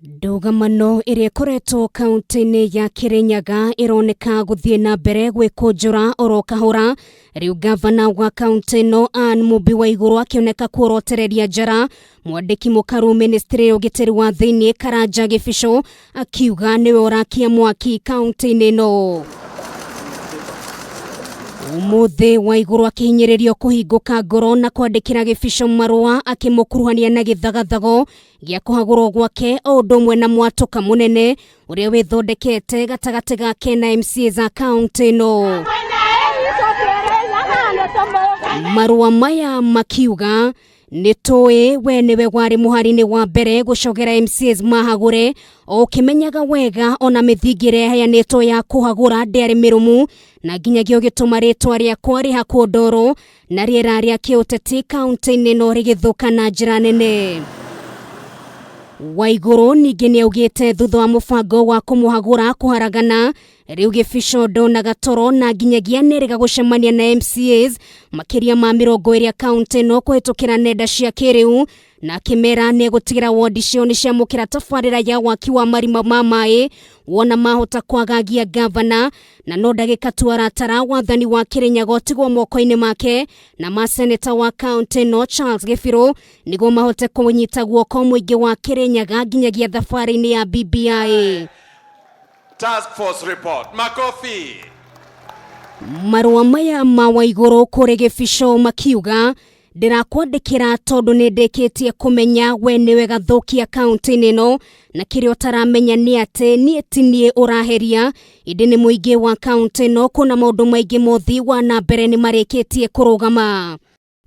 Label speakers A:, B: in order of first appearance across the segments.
A: Ndugamano iria ikoretwo kaunti-ini ya Kirinyaga ironeka guthie na mbere gwikunjura oro kahora. Riu gavana wa kaunti ino Waiguru akioneka kuorotereria njara mwandiki mukaru ministry ugitiri wa thiini Karanja Kibicho akiuga niwe urakia mwaki kaunti-ini ino. Umuthi Waiguru akihinyiririo kuhinguka ngoro na kwandikira Kibicho marua akimukuruhania na githagathago gia kuhagurwo gwake o ndumwe na mwatuka munene uria withondekete gatagati gake na MCA za kaunti ino. Marua maya makiuga nitoe we niwe wari muhari-ini wa mbere gucogera MCAs mahagure o kimenyaga wega ona mithingire hayanitwo ya kuhagura nderi mirumu na nginyagio gituma ritwa riakwa rihakuo ndoro na riera ria kiuteti kaunti-ini ino rigithuka na njira nene. Waiguru ningi niaugite thutha wa mubango wa kumuhagura kuharagana riu Kibicho ndona gatoro na nginyagia neriga gucemania na MCAs makiria ma 20 kaunti ino kuhitukira nenda cia kiriu na kimera ne gutigira ward cio ni ciamukira tabarira ya waki wa marima ma mai wona mahota kwagagia gavana na no ndagika tu aratara wathani wa Kirinyaga tigwo moko-ini make na maseneta wa kaunti ino Charles Gifiro nigo mahote kunyita guoko muingi wa Kirinyaga nginyagia thabari-ini ya BBI.
B: Task Force report. Makofi.
A: Marua maya ma Waiguru kuri Kibicho makiuga ndirakwandikira tondu nindikitie kumenya we niwe gathukia kaunti-ini ino na kiria utaramenya ni ati nie tinie uraheria indi ni muingi wa kaunti ino kuna maundu maingi mothi wa na mbere ni marikitie kurugama.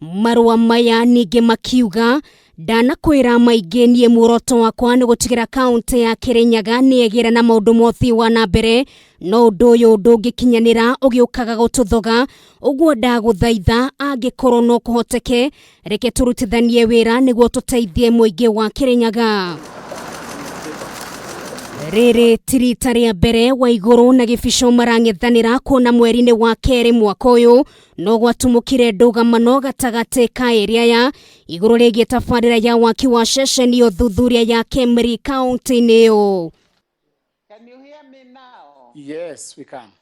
A: Marua maya ningi makiuga ndanakwira maingi nie muroto wakwa ni gutigira kaunti ya Kirinyaga niegira na maundu mothi wa na mbere no undu uyu ndungikinyanira ugiukaga gututhoga uguo ndaguthaitha angikorwo no kuhoteke reke turutithanie wira niguo tuteithie muingi wa Kirinyaga. Riri tirita ria mbere Waiguru na Kibicho marang'ethanira kuona mweri-ini wa keri mwaka uyu no gwatumukire ndugamano gatagati ka area ya iguru rigie tabarira ya waki wa ceceni yo thuthuria ya Kameme kaunti-ini iyo.
C: Can you hear me now? Yes, we can.